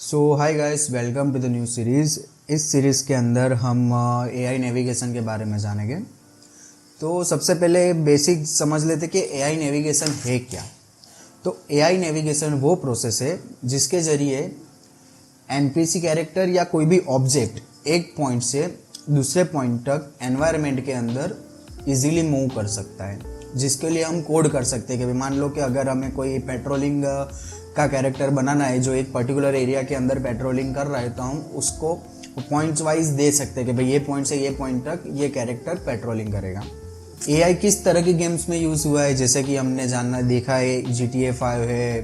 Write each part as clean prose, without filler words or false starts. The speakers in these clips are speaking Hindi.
So hi guys, welcome to the new series. इस सीरीज़ के अंदर हम एआई नेविगेशन के बारे में जानेंगे। तो सबसे पहले बेसिक समझ लेते कि एआई नेविगेशन है क्या। तो एआई नेविगेशन वो प्रोसेस है जिसके ज़रिए एनपीसी कैरेक्टर या कोई भी ऑब्जेक्ट एक पॉइंट से दूसरे पॉइंट तक एनवायरनमेंट के अंदर इजीली मूव कर सकता है, जिसके लिए हम कोड कर सकते हैं कि मान लो कि अगर हमें कोई पेट्रोलिंग का कैरेक्टर बनाना है जो एक पर्टिकुलर एरिया के अंदर पेट्रोलिंग कर रहा है, तो हम उसको पॉइंट्स वाइज दे सकते हैं कि भाई ये पॉइंट से ये पॉइंट तक ये कैरेक्टर पेट्रोलिंग करेगा। एआई किस तरह की गेम्स में यूज़ हुआ है, जैसे कि हमने जानना देखा है GTA 5 है,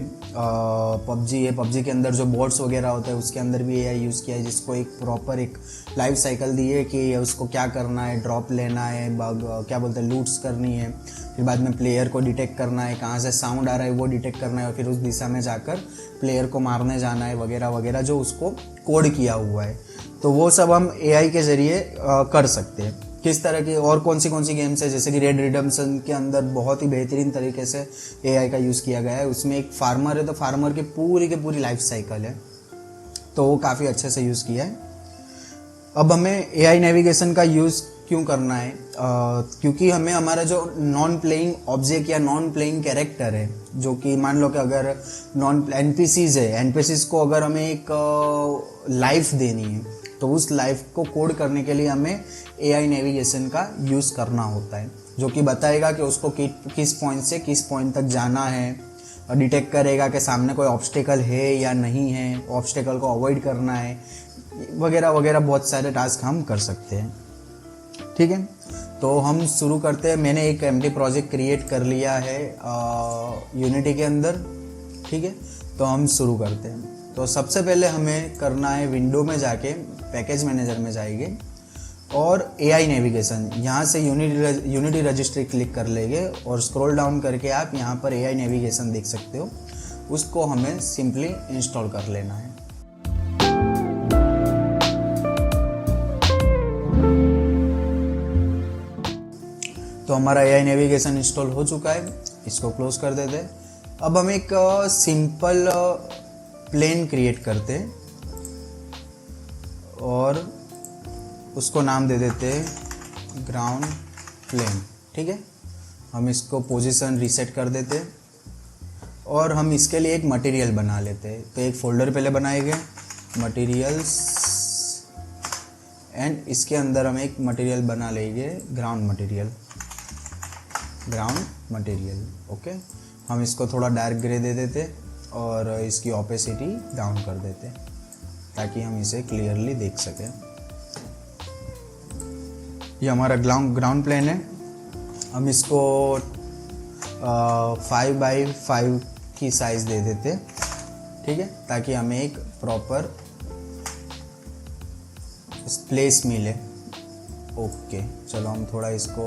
पबजी है। पबजी के अंदर जो बोट्स वगैरह होता है उसके अंदर भी एआई यूज़ किया है, जिसको एक प्रॉपर एक लाइफ साइकिल दी है कि उसको क्या करना है, ड्रॉप लेना है, क्या बोलते हैं लूट्स करनी है, फिर बाद में प्लेयर को डिटेक्ट करना है, कहाँ से साउंड आ रहा है वो डिटेक्ट करना है और फिर उस दिशा में जाकर प्लेयर को मारने जाना है वगैरह वगैरह, जो उसको कोड किया हुआ है। तो वो सब हम एआई के ज़रिए कर सकते हैं। किस तरह की और कौन सी गेम्स है, जैसे कि रेड रिडेम्पशन के अंदर बहुत ही बेहतरीन तरीके से एआई का यूज़ किया गया है। उसमें एक फार्मर है तो फार्मर की पूरी लाइफ साइकिल है, तो वो काफ़ी अच्छे से यूज़ किया है। अब हमें एआई नेविगेशन का यूज़ क्यों करना है, क्योंकि हमें हमारा जो नॉन प्लेइंग ऑब्जेक्ट या नॉन प्लेइंग कैरेक्टर है, जो कि मान लो कि अगर नॉन एनपीसीज है, एनपीसीज को अगर हमें एक लाइफ देनी है तो उस लाइफ को कोड करने के लिए हमें एआई नेविगेशन का यूज़ करना होता है, जो कि बताएगा कि उसको किस पॉइंट से किस पॉइंट तक जाना है, और डिटेक्ट करेगा कि सामने कोई ऑब्स्टेकल है या नहीं है, ऑब्स्टेकल को अवॉइड करना है वगैरह वगैरह। बहुत सारे टास्क हम कर सकते हैं। ठीक है, तो हम शुरू करते हैं। मैंने एक एमडी प्रोजेक्ट क्रिएट कर लिया है यूनिटी के अंदर। ठीक है, तो हम शुरू करते हैं। तो सबसे पहले हमें करना है, विंडो में जाके पैकेज मैनेजर में जाएंगे और एआई नेविगेशन यहाँ से यूनिटी रजिस्ट्री क्लिक कर लेंगे और स्क्रॉल डाउन करके आप यहाँ पर एआई नेविगेशन देख सकते हो। उसको हमें सिंपली इंस्टॉल कर लेना है। तो हमारा एआई नेविगेशन इंस्टॉल हो चुका है, इसको क्लोज कर देते हैं। अब हम एक सिंपल प्लेन क्रिएट करते हैं और उसको नाम दे देते हैं ग्राउंड प्लेन। ठीक है, हम इसको पोजीशन रीसेट कर देते हैं और हम इसके लिए एक मटेरियल बना लेते हैं। तो एक फोल्डर पहले बनाएंगे, मटेरियल्स, एंड इसके अंदर हम एक मटेरियल बना लेंगे ग्राउंड मटेरियल। ओके, हम इसको थोड़ा डार्क ग्रे दे देते और इसकी ओपेसिटी डाउन कर देते ताकि हम इसे क्लियरली देख सकें। ये हमारा ग्राउंड प्लेन है। हम इसको 5x5 की साइज़ दे देते। ठीक है, ताकि हमें एक प्रॉपर प्लेस मिले। ओके, चलो हम थोड़ा इसको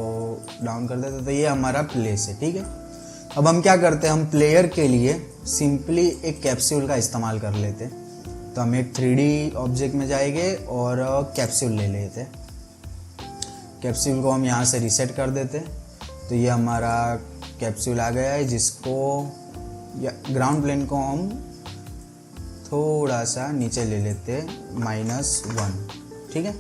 डाउन कर देते। तो ये हमारा प्लेस है। ठीक है, अब हम क्या करते हैं, हम प्लेयर के लिए सिंपली एक कैप्सूल का इस्तेमाल कर लेते हैं। तो हम एक 3D ऑब्जेक्ट में जाएंगे और कैप्सूल ले लेते हैं। कैप्सूल को हम यहाँ से रीसेट कर देते हैं। तो ये हमारा कैप्सूल आ गया है, जिसको ग्राउंड प्लेन को हम थोड़ा सा नीचे ले लेते हैं, -1। ठीक है,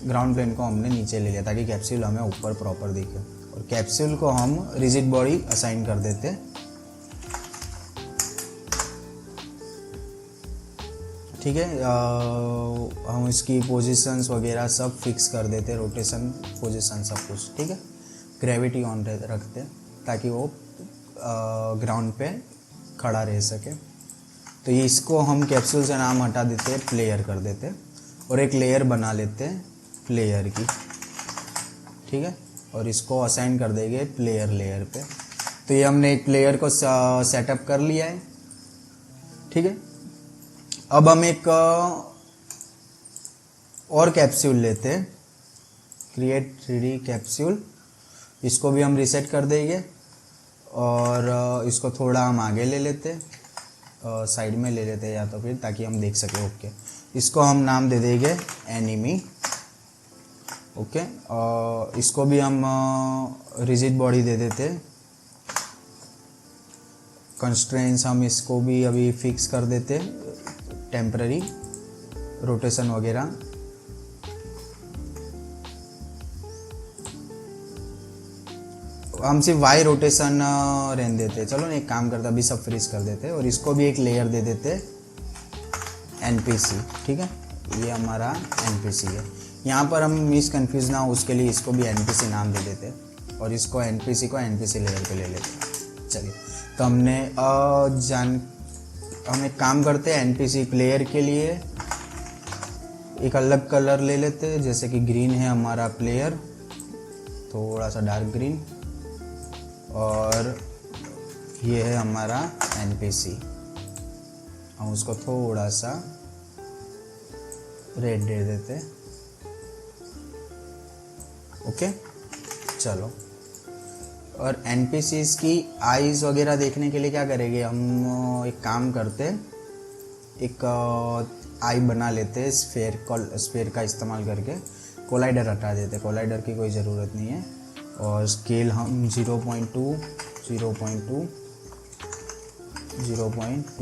ग्राउंड प्लेन को हमने नीचे ले लिया ताकि कैप्सूल हमें ऊपर प्रॉपर दिखे। और कैप्सूल को हम रिजिड बॉडी असाइन कर देते हैं। ठीक है, हम इसकी पोजीशंस वगैरह सब फिक्स कर देते हैं, रोटेशन पोजीशन सब कुछ। ठीक है, ग्रेविटी ऑन रखते हैं ताकि वो ग्राउंड पे खड़ा रह सके। तो ये इसको हम कैप्सूल से नाम हटा देते हैं, प्लेयर कर देते हैं और एक लेयर बना लेते हैं प्लेयर की। ठीक है, और इसको असाइन कर देंगे प्लेयर लेयर पे। तो ये हमने एक प्लेयर को सेटअप कर लिया है। ठीक है, अब हम एक और कैप्सूल लेते हैं, क्रिएट 3D कैप्सूल। इसको भी हम रीसेट कर देंगे और इसको थोड़ा हम आगे ले लेते हैं, साइड में ले लेते हैं या तो फिर, ताकि हम देख सके। ओके, इसको हम नाम दे देंगे एनिमी। ओके, इसको भी हम रिजिड बॉडी दे देते। कंस्ट्रेंट्स हम इसको भी अभी फिक्स कर देते, टेम्पररी रोटेशन वगैरह। हम सिर्फ वाई रोटेशन रहने देते। चलो ना एक काम करते, अभी सब फ्रीज कर देते और इसको भी एक लेयर दे देते एनपीसी। ठीक है, ये हमारा एनपीसी है। यहाँ पर हम मिस कंफ्यूज ना हो उसके लिए इसको भी एनपीसी नाम दे देते और इसको एनपीसी को एनपीसी लेयर पे ले लेते। चलिए, तो हम एक काम करते हैं, एनपीसी प्लेयर के लिए एक अलग कलर ले लेते हैं, जैसे कि ग्रीन है हमारा प्लेयर, थोड़ा सा डार्क ग्रीन, और ये है हमारा एनपीसी, हम उसको थोड़ा सा रेड दे देते। ओके, चलो। और एनपीसीज की आईज वगैरह देखने के लिए क्या करेंगे, हम एक काम करते, एक आई बना लेते स्फेयर का इस्तेमाल करके। कोलाइडर हटा देते, कोलाइडर की कोई ज़रूरत नहीं है। और स्केल हम 0.2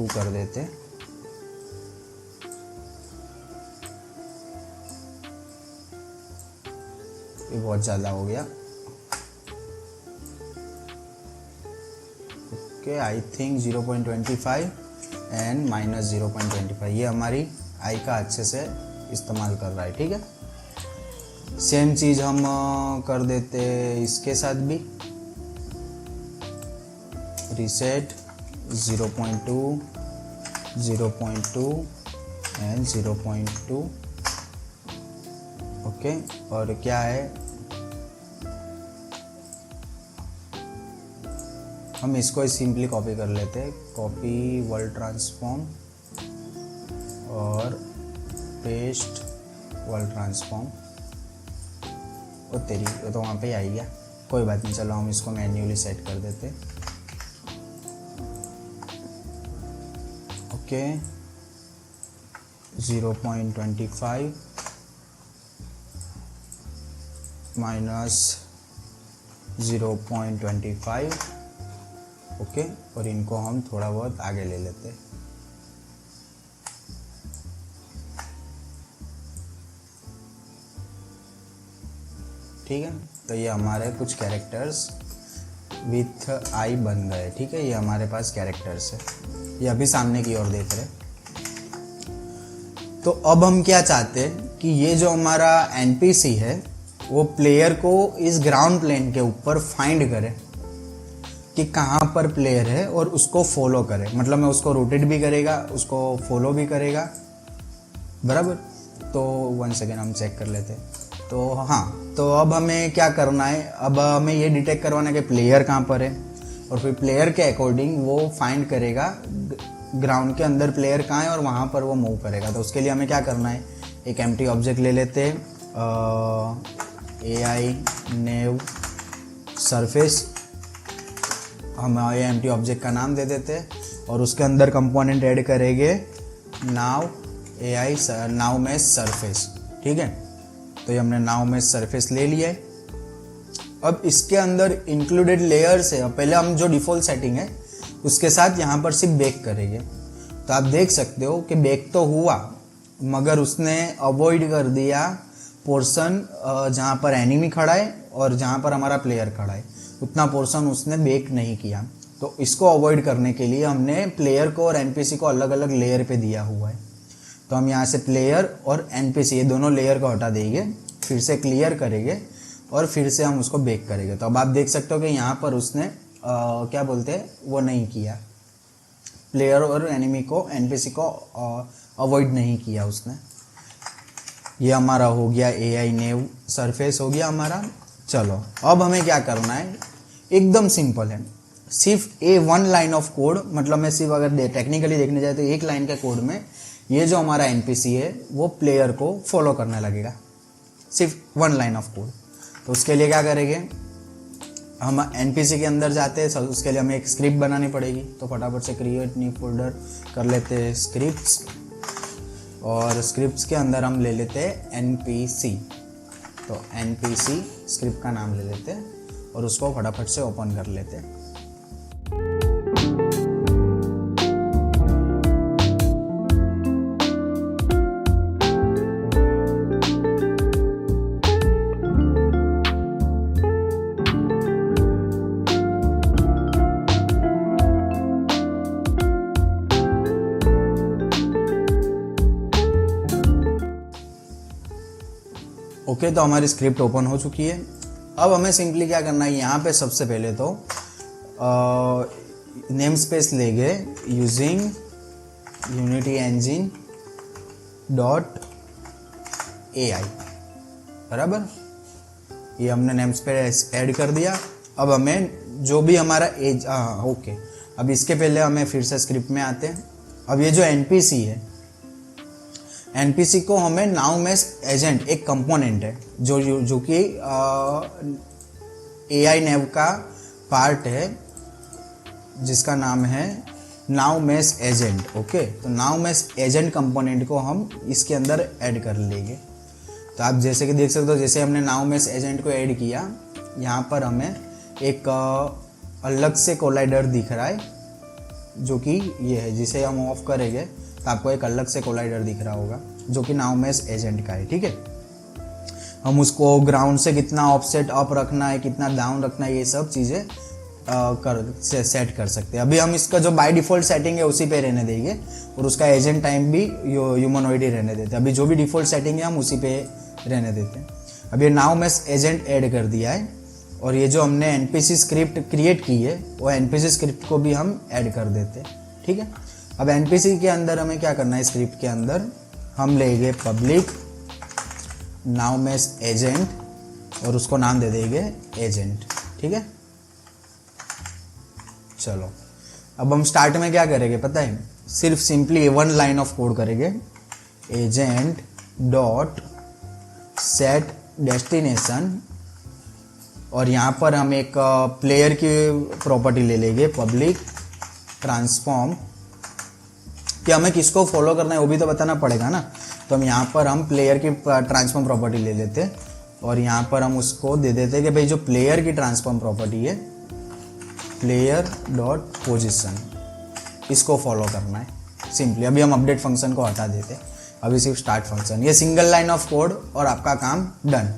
कर देते। ये बहुत ज़्यादा हो गया। ओके, आई थिंक 0.25 एंड -0.25 ये हमारी आई का अच्छे से इस्तेमाल कर रहा है। ठीक है, सेम चीज़ हम कर देते इसके साथ भी। Reset 0.2 and 0.2। ओके, और क्या है, हम इसको सिंपली कॉपी कर लेते हैं। कॉपी वर्ल्ड ट्रांसफॉर्म और पेस्ट वर्ल्ड ट्रांसफॉर्म। ओ तेरी, वो तो वहाँ पे ही आई गया, कोई बात नहीं। चलो हम इसको मैन्युअली सेट कर देते। ओके, 0.25 -0.25। ओके, और इनको हम थोड़ा बहुत आगे ले लेते। ठीक है, तो ये हमारे कुछ कैरेक्टर्स विथ आई बन गए। ठीक है, ये हमारे पास कैरेक्टर्स है, ये अभी सामने की ओर देख रहे। तो अब हम क्या चाहते हैं कि ये जो हमारा एनपीसी है वो प्लेयर को इस ग्राउंड प्लेन के ऊपर फाइंड करे कि कहाँ पर प्लेयर है और उसको फॉलो करे। मतलब मैं उसको रोटेट भी करेगा, उसको फॉलो भी करेगा, बराबर। तो 1 सेकेंड हम चेक कर लेते। तो हाँ, तो अब हमें क्या करना है, अब हमें ये डिटेक्ट करवाना है कि प्लेयर कहाँ पर है, और फिर प्लेयर के अकॉर्डिंग वो फाइंड करेगा ग्राउंड के अंदर प्लेयर कहाँ है और वहाँ पर वो मूव करेगा। तो उसके लिए हमें क्या करना है, एक एम्प्टी ऑब्जेक्ट ले लेते हैं, AI नेव सरफेस, हम ये एम्प्टी ऑब्जेक्ट का नाम दे देते हैं और उसके अंदर कंपोनेंट ऐड करेंगे नाउ मैश सरफेस। ठीक है, तो ये हमने नाउ मैश सरफेस ले लिया है। अब इसके अंदर इंक्लूडेड लेयर्स है, पहले हम जो डिफ़ॉल्ट सेटिंग है उसके साथ यहाँ पर सिर्फ बेक करेंगे। तो आप देख सकते हो कि बेक तो हुआ मगर उसने अवॉइड कर दिया पोर्शन जहाँ पर एनिमी खड़ा है और जहाँ पर हमारा प्लेयर खड़ा है, उतना पोर्शन उसने बेक नहीं किया। तो इसको अवॉइड करने के लिए हमने प्लेयर को और एनपीसी को अलग अलग लेयर पे दिया हुआ है। तो हम यहाँ से प्लेयर और एनपीसी ये दोनों लेयर को हटा देंगे, फिर से क्लियर करेंगे और फिर से हम उसको बेक करेंगे। तो अब आप देख सकते हो कि यहाँ पर उसने क्या बोलते हैं वो नहीं किया, प्लेयर और एनिमी को एनपीसी को अवॉइड नहीं किया उसने। ये हमारा हो गया AI नेव सरफेस हो गया हमारा। चलो अब हमें क्या करना है, एकदम सिंपल है, सिर्फ वन लाइन ऑफ कोड, मतलब मैं सिर्फ अगर टेक्निकली देखने जाए तो एक लाइन के कोड में ये जो हमारा एनपीसी है वो प्लेयर को फॉलो करने लगेगा, सिर्फ 1 लाइन ऑफ कोड। तो उसके लिए क्या करेंगे, हम एनपीसी के अंदर जाते हैं, उसके लिए हमें एक स्क्रिप्ट बनानी पड़ेगी। तो फटाफट से क्रिएट न्यू फोल्डर कर लेते हैं स्क्रिप्ट्स, और स्क्रिप्ट्स के अंदर हम ले लेते हैं एनपीसी। तो एनपीसी स्क्रिप्ट का नाम ले लेते हैं और उसको फटाफट से ओपन कर लेते हैं। ओके, तो हमारी स्क्रिप्ट ओपन हो चुकी है। अब हमें सिंपली क्या करना है, यहाँ पे सबसे पहले तो नेम स्पेस लेंगे using unity engine dot AI, बराबर। ये हमने नेम स्पेस ऐड कर दिया। अब हमें जो भी हमारा एज ओके, अब इसके पहले हमें फिर से स्क्रिप्ट में आते हैं। अब ये जो NPC है, NPC को हमें नाउ मेश एजेंट एक कंपोनेंट है जो कि AI नेव का पार्ट है, जिसका नाम है नाउ मेश एजेंट। ओके, तो नाउ मेश एजेंट कंपोनेंट को हम इसके अंदर ऐड कर लेंगे। तो आप जैसे कि देख सकते हो, जैसे हमने नाउ मेश एजेंट को ऐड किया, यहाँ पर हमें एक अलग से कोलाइडर दिख रहा है, जो कि ये है। जिसे हम ऑफ करेंगे तो आपको एक अलग से कोलाइडर दिख रहा होगा, जो कि नाउ मेश एजेंट का है। ठीक है, हम उसको ग्राउंड से कितना ऑफसेट अप रखना है, कितना डाउन रखना है, ये सब चीज़ें सेट कर सकते हैं। अभी हम इसका जो बाय डिफ़ॉल्ट सेटिंग है उसी पे रहने देंगे, और उसका एजेंट टाइम भी ह्यूमनॉइड ही रहने देते हैं। अभी जो भी डिफ़ॉल्ट सेटिंग है हम उसी पे रहने देते हैं। अब ये नाउ मेश एजेंट ऐड कर दिया है, और ये जो हमने NPC स्क्रिप्ट क्रिएट की है, वो NPC स्क्रिप्ट को भी हम ऐड कर देते हैं। ठीक है, अब NPC के अंदर हमें क्या करना है, स्क्रिप्ट के अंदर हम लेंगे पब्लिक नाउ मेश एजेंट, और उसको नाम दे देंगे एजेंट। ठीक है, चलो अब हम स्टार्ट में क्या करेंगे पता है, सिर्फ simply one line of code करेंगे, एजेंट डॉट सेट डेस्टिनेशन, और यहाँ पर हम एक प्लेयर की प्रॉपर्टी ले लेंगे पब्लिक ट्रांसफॉर्म, कि हमें किसको फॉलो करना है वो भी तो बताना पड़ेगा ना। तो हम यहाँ पर हम प्लेयर की ट्रांसफॉर्म प्रॉपर्टी ले लेते, और यहाँ पर हम उसको दे देते कि भाई जो प्लेयर की ट्रांसफॉर्म प्रॉपर्टी है, प्लेयर डॉट पोजिशन, इसको फॉलो करना है सिंपली। अभी हम अपडेट फंक्शन को हटा देते, अभी सिर्फ स्टार्ट फंक्शन। ये सिंगल लाइन ऑफ कोड और आपका काम डन।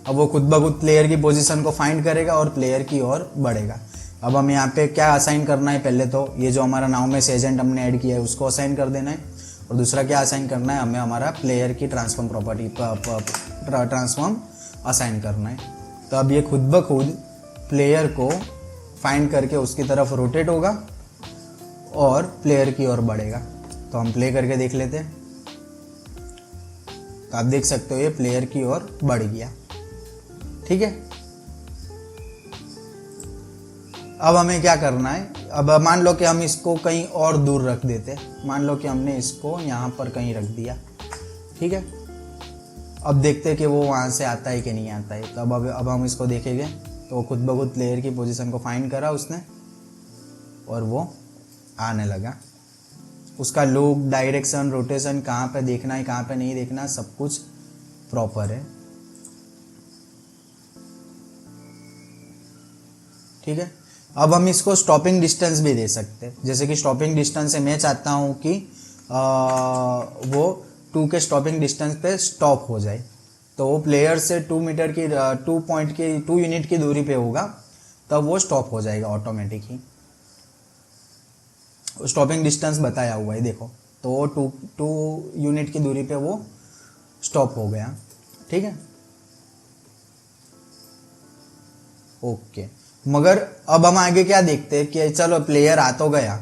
अब वो खुद ब खुद प्लेयर की पोजीशन को फाइंड करेगा और प्लेयर की ओर बढ़ेगा। अब हम यहाँ पे क्या असाइन करना है, पहले तो ये जो हमारा नाउ मेश एजेंट हमने ऐड किया है उसको असाइन कर देना है, और दूसरा क्या असाइन करना है, हमें हमारा प्लेयर की ट्रांसफॉर्म प्रॉपर्टी ट्रांसफॉर्म असाइन करना है। तो अब ये खुद ब खुद प्लेयर को फाइंड करके उसकी तरफ रोटेट होगा और प्लेयर की ओर बढ़ेगा। तो हम प्ले करके देख लेते हैं। तो आप देख सकते हो ये प्लेयर की ओर बढ़ गया। ठीक है, अब हमें क्या करना है, अब मान लो कि हम इसको कहीं और दूर रख देते, मान लो कि हमने इसको यहाँ पर कहीं रख दिया। ठीक है, अब देखते हैं कि वो वहाँ से आता है कि नहीं आता है। तो अब हम इसको देखेंगे, तो वो खुद ब खुद प्लेयर की पोजीशन को फाइंड करा उसने, और वो आने लगा। उसका लुक, डायरेक्शन, रोटेशन, कहाँ पे देखना है कहाँ पे नहीं देखना, सब कुछ प्रॉपर है। ठीक है, अब हम इसको स्टॉपिंग डिस्टेंस भी दे सकते हैं। जैसे कि स्टॉपिंग डिस्टेंस से मैं चाहता हूँ कि वो 2 के स्टॉपिंग डिस्टेंस पे स्टॉप हो जाए, तो वो प्लेयर से 2 मीटर की 2 यूनिट की दूरी पे होगा, तब वो स्टॉप हो जाएगा ऑटोमेटिक ही। स्टॉपिंग डिस्टेंस बताया हुआ है देखो, तो वो 2 यूनिट की दूरी पे वो स्टॉप हो गया। ठीक है, ओके। मगर अब हम आगे क्या देखते हैं कि चलो प्लेयर आ तो गया,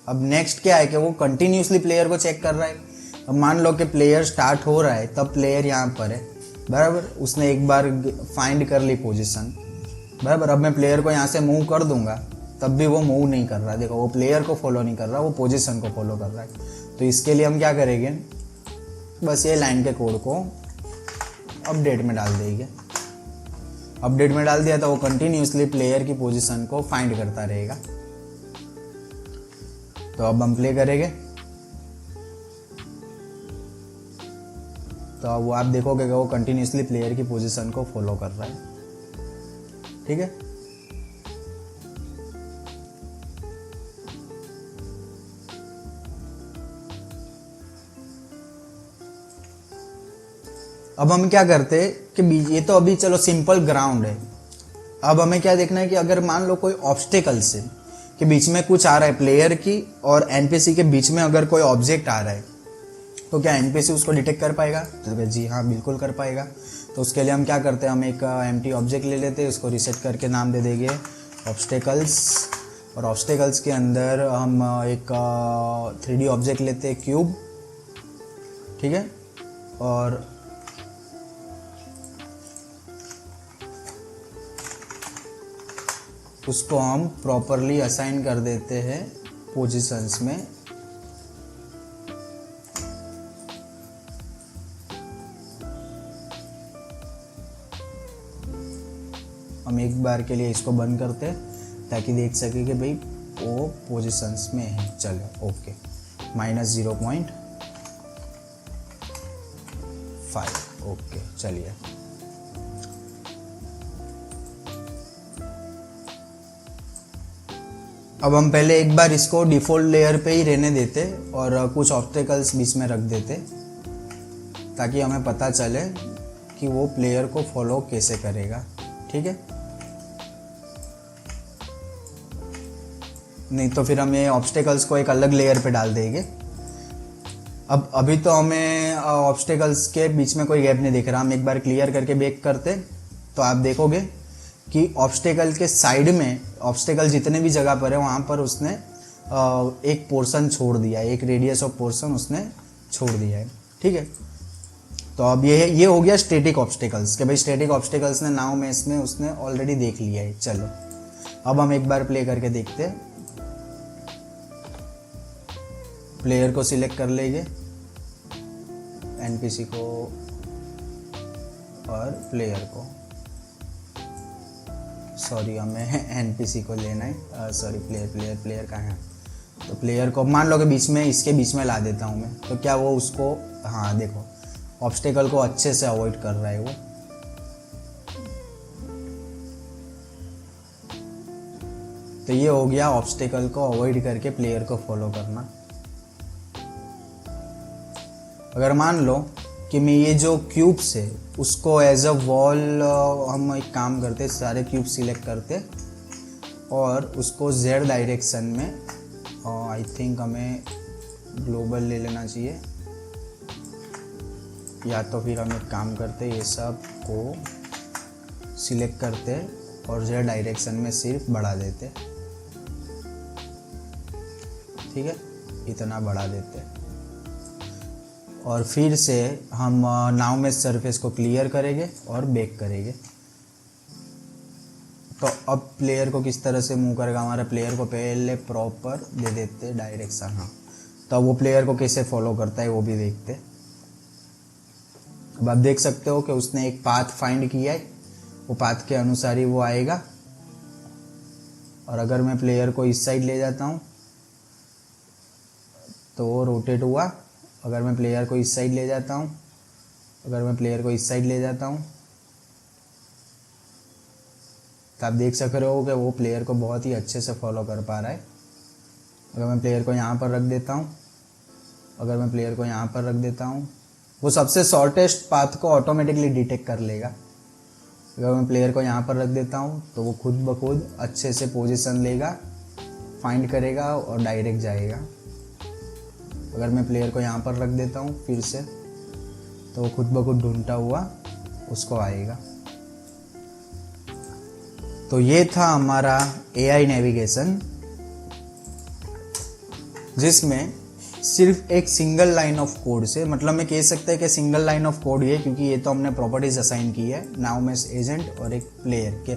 अब नेक्स्ट क्या है कि वो कंटिन्यूसली प्लेयर को चेक कर रहा है। अब मान लो कि प्लेयर स्टार्ट हो रहा है, तब प्लेयर यहाँ पर है, बराबर। उसने एक बार फाइंड कर ली पोजीशन, बराबर। अब मैं प्लेयर को यहाँ से मूव कर दूंगा, तब भी वो मूव नहीं कर रहा। देखो, वो प्लेयर को फॉलो नहीं कर रहा, वो पोजीशन को फॉलो कर रहा है। तो इसके लिए हम क्या करेंगे, बस ये लाइन के कोड को अपडेट में डाल देंगे। अपडेट में डाल दिया तो वो कंटिन्यूसली प्लेयर की पोजीशन को फाइंड करता रहेगा। तो अब हम प्ले करेंगे, तो अब वो आप देखोगे कि वो कंटिन्यूसली प्लेयर की पोजीशन को फॉलो कर रहा है। ठीक है, अब हम क्या करते हैं कि ये तो अभी चलो सिंपल ग्राउंड है। अब हमें क्या देखना है कि अगर मान लो कोई ऑब्स्टेकल से के बीच में कुछ आ रहा है, प्लेयर की और एनपीसी के बीच में अगर कोई ऑब्जेक्ट आ रहा है, तो क्या एनपीसी उसको डिटेक्ट कर पाएगा? तो जी हाँ, बिल्कुल कर पाएगा। तो उसके लिए हम क्या करते हैं, हम एक एम्प्टी ऑब्जेक्ट ले लेते हैं, उसको रीसेट करके नाम दे देंगे ऑब्स्टेकल्स, और ऑब्स्टेकल्स के अंदर हम एक 3D ऑब्जेक्ट लेते हैं क्यूब, ठीक है, और उसको हम प्रॉपरली असाइन कर देते हैं पोजीशंस में। हम एक बार के लिए इसको बंद करते हैं ताकि देख सके कि भाई वो पोजीशंस में है। चलो ओके, -0.5 ओके, चलिए। अब हम पहले एक बार इसको डिफ़ॉल्ट लेयर पे ही रहने देते और कुछ ऑब्स्टेकल्स बीच में रख देते ताकि हमें पता चले कि वो प्लेयर को फॉलो कैसे करेगा, ठीक है। नहीं तो फिर हम ये ऑब्स्टेकल्स को एक अलग लेयर पे डाल देंगे। अब अभी तो हमें ऑब्स्टेकल्स के बीच में कोई गैप नहीं दिख रहा। हम एक बार क्लियर करके बैक करते तो आप देखोगे कि ऑब्स्टेकल के साइड में, ऑब्स्टेकल जितने भी जगह पर है वहाँ पर उसने एक पोर्शन छोड़ दिया है, एक रेडियस ऑफ पोर्शन उसने छोड़ दिया है, ठीक है। तो अब ये हो गया स्टैटिक ऑब्स्टेकल्स कि भाई स्टैटिक ऑब्स्टेकल्स ने नाउ में इसमें उसने ऑलरेडी देख लिया है। चलो अब हम एक बार प्ले करके देखते हैं। प्लेयर को सिलेक्ट कर लेंगे, एनपीसी को और प्लेयर को, सॉरी हमें एनपीसी को लेना है, सॉरी प्लेयर कहाँ है। तो प्लेयर को मान लो कि बीच में, इसके बीच में ला देता हूँ मैं, तो क्या वो उसको, हाँ देखो ऑब्स्टेकल को अच्छे से अवॉइड कर रहा है वो। तो ये हो गया ऑब्स्टेकल को अवॉइड करके प्लेयर को फॉलो करना। अगर मान लो कि मैं ये जो क्यूब्स है उसको एज अ वॉल, हम एक काम करते, सारे क्यूब सिलेक्ट करते और उसको जेड डायरेक्शन में, आई थिंक हमें ग्लोबल ले लेना चाहिए, या तो फिर हम एक काम करते ये सब को सिलेक्ट करते और जेड डायरेक्शन में सिर्फ बढ़ा देते, ठीक है, इतना बढ़ा देते। और फिर से हम नाउ में सरफेस को क्लियर करेंगे और बैक करेंगे। तो अब प्लेयर को किस तरह से मूव करेगा, हमारे प्लेयर को पहले प्रॉपर दे देते डायरेक्शन, हाँ, तो वो प्लेयर को कैसे फॉलो करता है वो भी देखते। अब आप देख सकते हो कि उसने एक पाथ फाइंड किया है, वो पाथ के अनुसार ही वो आएगा। और अगर मैं प्लेयर को इस साइड ले जाता हूँ तो वो रोटेट हुआ, अगर मैं प्लेयर को इस साइड ले जाता हूँ, अगर मैं प्लेयर को इस साइड ले जाता हूँ, तो आप देख सक रहे हो कि वो प्लेयर को बहुत ही अच्छे से फॉलो कर पा रहा है। अगर मैं प्लेयर को यहाँ पर रख देता हूँ, अगर मैं प्लेयर को यहाँ पर रख देता हूँ, वो सबसे शॉर्टेस्ट पाथ को ऑटोमेटिकली डिटेक्ट कर लेगा। अगर मैं प्लेयर को यहाँ पर रख देता हूँ तो वो खुद ब खुद अच्छे से पोजीशन लेगा, फाइंड करेगा और डायरेक्ट जाएगा। अगर मैं प्लेयर को यहाँ पर रख देता हूँ फिर से, तो वो खुद ब खुद ढूंढता हुआ उसको आएगा। तो ये था हमारा एआई नेविगेशन, जिसमें सिर्फ एक सिंगल लाइन ऑफ कोड से, मतलब मैं कह सकता है कि सिंगल लाइन ऑफ कोड ये, क्योंकि ये तो हमने प्रॉपर्टीज असाइन की है नाउ में एजेंट और एक प्लेयर के,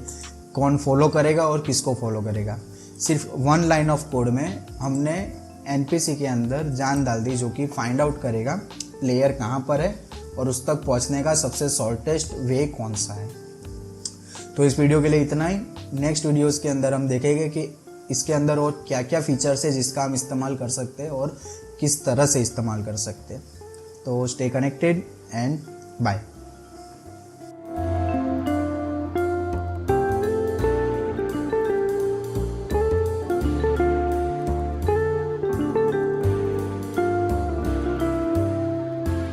कौन फॉलो करेगा और किसको फॉलो करेगा। सिर्फ वन लाइन ऑफ कोड में हमने एनपीसी के अंदर जान डाल दी, जो कि फाइंड आउट करेगा प्लेयर कहाँ पर है और उस तक पहुँचने का सबसे शॉर्टेस्ट वे कौन सा है। तो इस वीडियो के लिए इतना ही। नेक्स्ट वीडियोस के अंदर हम देखेंगे कि इसके अंदर और क्या क्या फीचर्स है जिसका हम इस्तेमाल कर सकते हैं और किस तरह से इस्तेमाल कर सकते हैं। तो स्टे कनेक्टेड एंड बाय।